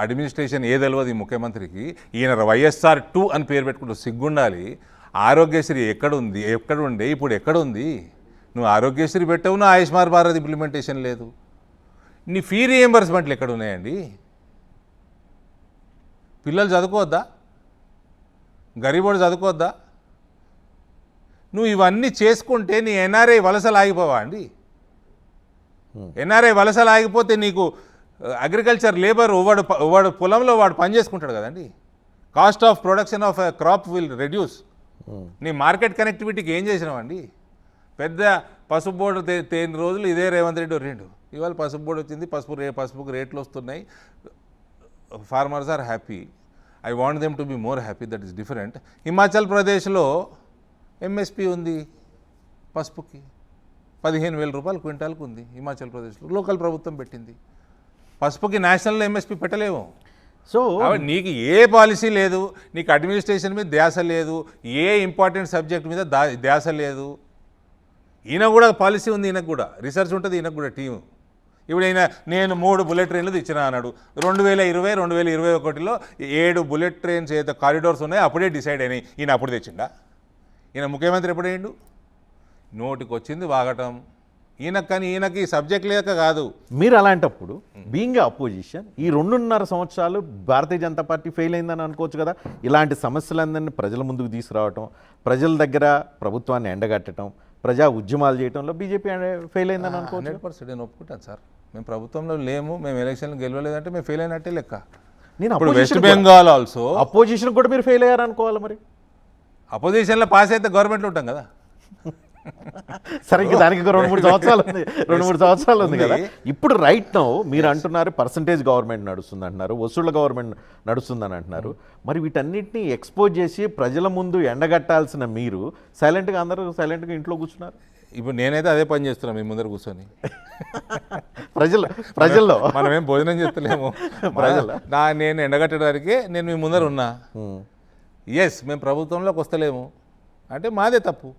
Administration ఏ తెలియదు ఈ ముఖ్యమంత్రికి. ఈయన వైఎస్ఆర్2 అని పేరు పెట్టుకుంటూ సిగ్గుండాలి. ఆరోగ్యశ్రీ ఎక్కడుండే ఇప్పుడు ఎక్కడుంది? నువ్వు ఆరోగ్యశ్రీ పెట్టావు, నువ్వు ఆయుష్మాన్ భారత్ ఇంప్లిమెంటేషన్ లేదు. నీ ఫీ రీఎంబర్స్మెంట్లు ఎక్కడున్నాయండి? పిల్లలు చదువుకోవద్దా? గరీబోడు చదువుకోవద్దా? నువ్వు ఇవన్నీ చేసుకుంటే నీ ఎన్ఆర్ఐ వలసలు ఆగిపోవా అండి? ఎన్ఆర్ఐ వలసలు ఆగిపోతే నీకు అగ్రికల్చర్ లేబర్ వాడు పొలంలో వాడు పని చేసుకుంటాడు కదండి. Cost of production of crop will reduce. నీ మార్కెట్ కనెక్టివిటీకి ఏం చేసినావండి? పెద్ద పసుపు బోర్డు తేని రోజులు ఇదే రేవంత్ రెడ్డి రెండు. ఇవాళ పసుపు బోర్డు వచ్చింది, పసుపుకు రేట్లు వస్తున్నాయి. Farmers are happy. I want them to be more happy, that is different. Himachal ప్రదేశ్లో ఎంఎస్పి ఉంది పసుపుకి, 15,000 రూపాయలు క్వింటాల్కి ఉంది హిమాచల్ ప్రదేశ్లో. లోకల్ ప్రభుత్వం పెట్టింది. పసుపుకి నేషనల్ ఎంఎస్పి పెట్టలేము. సో నీకు ఏ పాలసీ లేదు, నీకు అడ్మినిస్ట్రేషన్ మీద ధ్యాస లేదు, ఏ ఇంపార్టెంట్ సబ్జెక్ట్ మీద ధ్యాస లేదు. ఈయన కూడా పాలసీ ఉంది, ఈయనకు కూడా రీసెర్చ్ ఉంటుంది, ఈయనకు కూడా టీము. ఇప్పుడు ఈయన నేను 3 బుల్లెట్ ట్రైన్లు తెచ్చినా అన్నాడు. 2020-2021లో 7 బుల్లెట్ ట్రైన్స్ ఏదో కారిడోర్స్ ఉన్నాయో అప్పుడే డిసైడ్ అయినాయి. ఈయన అప్పుడు తెచ్చిండా? ఈయన ముఖ్యమంత్రి ఎప్పుడేండు? నోటికి వచ్చింది వాగటం. ఈయనకి సబ్జెక్ట్ లేక కాదు. మీరు అలాంటప్పుడు బీయింగ్ అపోజిషన్ ఈ 2.5 సంవత్సరాలు భారతీయ జనతా పార్టీ ఫెయిల్ అయిందని అనుకోవచ్చు కదా. ఇలాంటి సమస్యలందరినీ ప్రజల ముందుకు తీసుకురావటం, ప్రజల దగ్గర ప్రభుత్వాన్ని ఎండగట్టడం, ప్రజా ఉద్యమాలు చేయడంలో బీజేపీ ఫెయిల్ అయిందని అనుకోవచ్చు. 100% నేను ఒప్పుకుంటాను సార్. మేము ప్రభుత్వంలో లేము, మేము ఎలక్షన్లు గెలవలేదంటే మేము ఫెయిల్ అయినట్టే లెక్క. నేను వెస్ట్ బెంగాల్ ఆల్సో అపోజిషన్ కూడా మీరు ఫెయిల్ అయ్యారు అనుకోవాలి. మరి అపోజిషన్లో పాస్ అయితే గవర్నమెంట్లో ఉంటాం కదా. సరే, ఇంక దానికి 2-3 సంవత్సరాలు ఉంది కదా. ఇప్పుడు రైట్ నౌ మీరు అంటున్నారు పర్సంటేజ్ గవర్నమెంట్ నడుస్తుంది అంటున్నారు, వసూళ్ల గవర్నమెంట్ నడుస్తుందని అంటున్నారు. మరి వీటన్నిటిని ఎక్స్పోజ్ చేసి ప్రజల ముందు ఎండగట్టాల్సిన మీరు అందరూ సైలెంట్గా ఇంట్లో కూర్చున్నారు. ఇప్పుడు నేనైతే అదే పని చేస్తున్నాను మీ ముందర కూర్చొని. ప్రజల్లో మనమేం భోజనం చేస్తలేము. నేను ఎండగట్టడానికే నేను మీ ముందర ఉన్నా. ఎస్, మేము ప్రభుత్వంలోకి వస్తలేము అంటే మాదే తప్పు.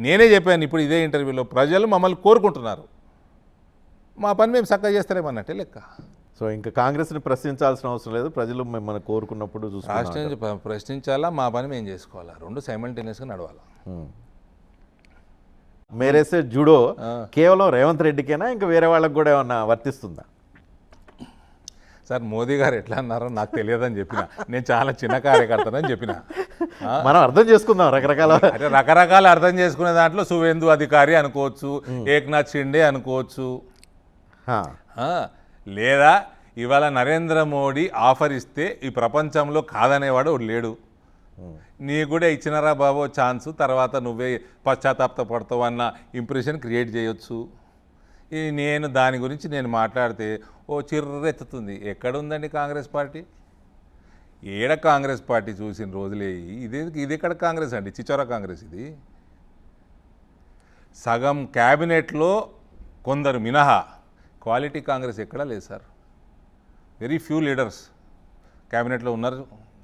నేనే చెప్పాను ఇప్పుడు ఇదే ఇంటర్వ్యూలో, ప్రజలు మమ్మల్ని కోరుకుంటున్నారు, మా పని మేము చక్కగా చేస్తారేమన్నట్టే లెక్క. సో ఇంకా కాంగ్రెస్ని ప్రశ్నించాల్సిన అవసరం లేదు, ప్రజలు మిమ్మల్ని కోరుకున్నప్పుడు ప్రశ్నించాలా, మా పని మేము చేసుకోవాలా, రెండు సైమల్టేనియస్గా నడవాలా. మేరేసే జూడో కేవలం రేవంత్ రెడ్డికేనా, ఇంకా వేరే వాళ్ళకి కూడా ఏమన్నా వర్తిస్తుందా? సార్, మోదీ గారు ఎట్లా అన్నారో నాకు తెలియదని చెప్పిన. నేను చాలా చిన్న కార్యకర్తనని చెప్పిన. మనం అర్థం చేసుకుందాం రకరకాల అర్థం చేసుకునే దాంట్లో సువేందు అధికారి అనుకోవచ్చు, ఏక్నాథ్ షిండే అనుకోవచ్చు, లేదా ఇవాళ నరేంద్ర మోడీ ఆఫర్ ఇస్తే ఈ ప్రపంచంలో కాదనేవాడు లేడు. నీ కూడా ఇచ్చినారా బాబో ఛాన్సు, తర్వాత నువ్వే పశ్చాత్తాపడతావు అన్న ఇంప్రెషన్ క్రియేట్ చేయొచ్చు. నేను దాని గురించి నేను మాట్లాడితే చిర్రెత్తుతుంది. ఎక్కడుందండి కాంగ్రెస్ పార్టీ? ఏడ కాంగ్రెస్ పార్టీ చూసిన రోజులే. ఇది ఎక్కడ కాంగ్రెస్ అండి? చిచోరా కాంగ్రెస్ ఇది. సగం క్యాబినెట్లో కొందరు మినహా క్వాలిటీ కాంగ్రెస్ ఎక్కడా లేదు సార్. వెరీ ఫ్యూ లీడర్స్ క్యాబినెట్లో ఉన్నారు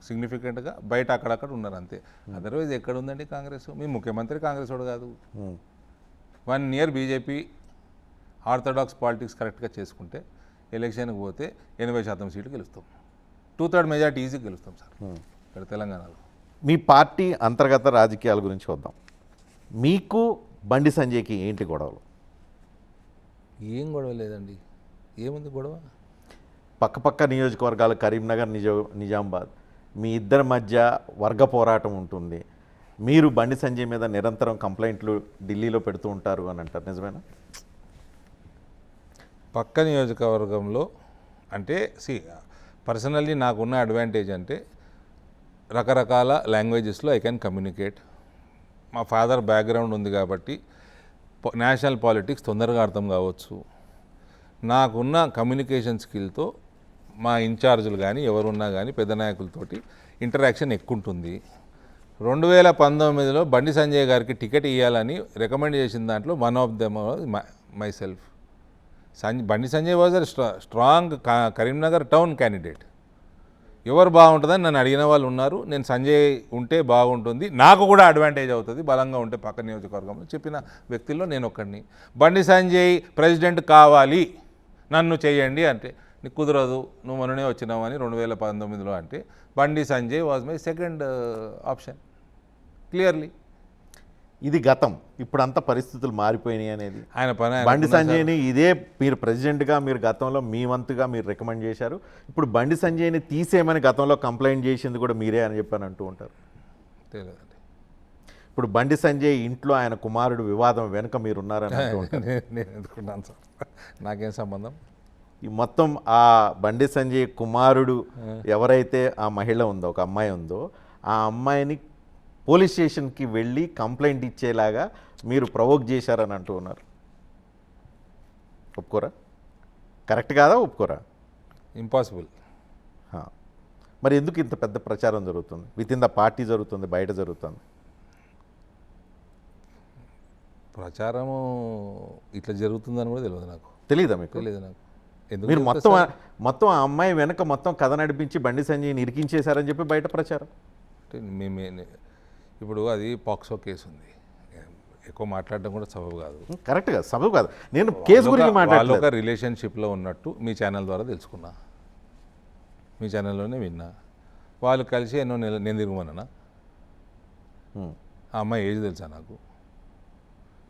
సిగ్నిఫికెంట్గా, బయట అక్కడక్కడ ఉన్నారు అంతే. అదర్వైజ్ ఎక్కడ ఉందండి కాంగ్రెస్? మీ ముఖ్యమంత్రి కాంగ్రెస్ వాడు కాదు. 1 ఇయర్ బీజేపీ ఆర్థడాక్స్ పాలిటిక్స్ కరెక్ట్గా చేసుకుంటే ఎలక్షన్కి పోతే 80% సీట్లు గెలుస్తాం. 2/3 మెజార్టీ ఈజీ గెలుస్తాం సార్ ఇక్కడ తెలంగాణలో. మీ పార్టీ అంతర్గత రాజకీయాల గురించి వద్దాం. మీకు బండి సంజయ్కి ఏంటి గొడవలు? ఏం గొడవ లేదండి. ఏముంది గొడవ? పక్క నియోజకవర్గాలు కరీంనగర్, నిజామాబాద్, మీ ఇద్దరి మధ్య వర్గ పోరాటం ఉంటుంది. మీరు బండి సంజయ్ మీద నిరంతరం కంప్లైంట్లు ఢిల్లీలో పెడుతూ ఉంటారు అని అంటారు, నిజమేనా? పక్క నియోజకవర్గంలో అంటే పర్సనల్లీ నాకున్న అడ్వాంటేజ్ అంటే రకరకాల లాంగ్వేజెస్లో ఐ కెన్ కమ్యూనికేట్. మా ఫాదర్ బ్యాక్గ్రౌండ్ ఉంది కాబట్టి నేషనల్ పాలిటిక్స్ తొందరగా అర్థం కావచ్చు. నాకున్న కమ్యూనికేషన్ స్కిల్తో మా ఇన్ఛార్జులు కానీ ఎవరున్నా కానీ పెద్ద నాయకులతోటి ఇంటరాక్షన్ ఎక్కువ ఉంటుంది. 2019లో బండి సంజయ్ గారికి టికెట్ ఇవ్వాలని రికమెండ్ చేసిన దాంట్లో one of them myself. Bandi Sanjay was a strong Karimnagar town candidate. ఎవరు బాగుంటుందని నన్ను అడిగిన వాళ్ళు ఉన్నారు. నేను సంజయ్ ఉంటే బాగుంటుంది, నాకు కూడా అడ్వాంటేజ్ అవుతుంది బలంగా ఉంటే పక్క నియోజకవర్గంలో చెప్పిన వ్యక్తుల్లో నేను ఒక్కడిని. బండి సంజయ్ ప్రెసిడెంట్ కావాలి, నన్ను చేయండి అంటే నీకు కుదరదు, నువ్వు మొన్ననే వచ్చినావు అని 2019లో అంటే బండి Sanjay was my second option clearly. ఇది గతం, ఇప్పుడు అంతా పరిస్థితులు మారిపోయినాయి అనేది. ఆయన పని ఆయన బండి అనుకున్నా సార్. సంజయ్ని ఇదే మీరు ప్రెసిడెంట్గా మీరు గతంలో మీ వంతుగా మీరు రికమెండ్ చేశారు. ఇప్పుడు బండి సంజయ్ని తీసేయమని గతంలో కంప్లైంట్ చేసింది కూడా మీరే అని చెప్పని అంటూ ఉంటారు. తెలియదండి. ఇప్పుడు బండి సంజయ్ ఇంట్లో ఆయన కుమారుడు వివాదం వెనుక మీరు ఉన్నారని అంటూ ఉంటారు. నేను ఎందుకున్నాను సార్, నాకేం సంబంధం. ఈ మొత్తం ఆ బండి సంజయ్ కుమారుడు ఎవరైతే ఆ మహిళ ఉందో, ఒక అమ్మాయి ఉందో, ఆ అమ్మాయిని పోలీస్ స్టేషన్కి వెళ్ళి కంప్లైంట్ ఇచ్చేలాగా మీరు ప్రవోక్ చేశారని అంటూ ఉన్నారు. ఒప్పుకోరా? కరెక్ట్ కాదా? ఒప్పుకోరా? ఇంపాసిబుల్. హా. మరి ఎందుకు ఇంత పెద్ద ప్రచారం జరుగుతుంది? విత్ ఇన్ ద పార్టీ జరుగుతుంది, బయట జరుగుతుంది. ప్రచారము ఇట్లా జరుగుతుందని కూడా తెలియదు నాకు. తెలీదా మీకు? తెలియదు నాకు. ఎందుకు మీరు చెప్తా మొత్తం సార్? మొత్తం ఆ అమ్మాయి వెనక మొత్తం కథ నడిపించి బండి సంజయ్ని ఇరికించేశారని చెప్పి బయట ప్రచారం. అంటే ఇప్పుడు అది పాక్సో కేసు ఉంది, ఎక్కువ మాట్లాడడం కూడా సబబు కాదు. కరెక్ట్ కాదు, సబబు కాదు. నేను కేసు గురించి వాళ్ళు మాట్లాడలేదు. ఒక రిలేషన్షిప్లో ఉన్నట్టు మీ ఛానల్ ద్వారా తెలుసుకున్నా, మీ ఛానల్లోనే విన్నా. వాళ్ళు కలిసి ఎన్నో నెలలు నేను తిరగమన్నా. ఆ అమ్మాయి ఏజ్ తెలుసా నాకు,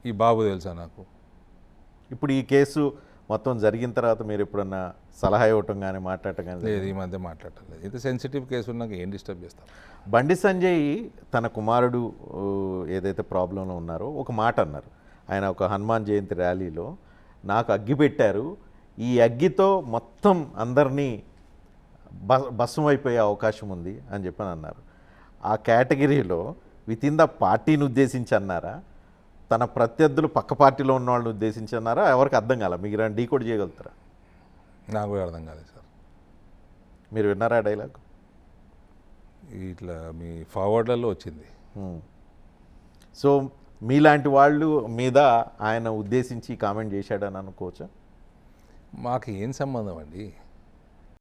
ఈ బాబు తెలుసా నాకు. ఇప్పుడు ఈ కేసు మొత్తం జరిగిన తర్వాత మీరు ఎప్పుడన్నా సలహా ఇవ్వటం కానీ మాట్లాడటం కానీ లేదు, ఈ మధ్య మాట్లాడలేదు. ఇంత సెన్సిటివ్ కేసు ఉన్నాక ఏం డిస్టర్బ్ చేస్తాం. బండి సంజయ్ తన కుమారుడు ఏదైతే ప్రాబ్లంలో ఉన్నారో ఒక మాట అన్నారు. ఆయన ఒక హనుమాన్ జయంతి ర్యాలీలో నాకు అగ్గి పెట్టారు, ఈ అగ్గితో మొత్తం అందరినీ భస్మం అయిపోయే అవకాశం ఉంది అని చెప్పని అన్నారు. ఆ కేటగిరీలో విత్ ఇన్ ద పార్టీని ఉద్దేశించి అన్నారా, తన ప్రత్యర్థులు పక్క పార్టీలో ఉన్న వాళ్ళని ఉద్దేశించి అన్నారా? ఎవరికి అర్థం కాల. మీరు డీకోడ్ చేయగలుగుతారా? నాకు కూడా అర్థం కాలేదు సార్. మీరు విన్నారా డైలాగ్? ఇట్లా మీ ఫార్వర్డ్లలో వచ్చింది. సో మీలాంటి వాళ్ళు మీద ఆయన ఉద్దేశించి కామెంట్ చేశాడని అనుకోవచ్చా? మాకు ఏం సంబంధం అండి.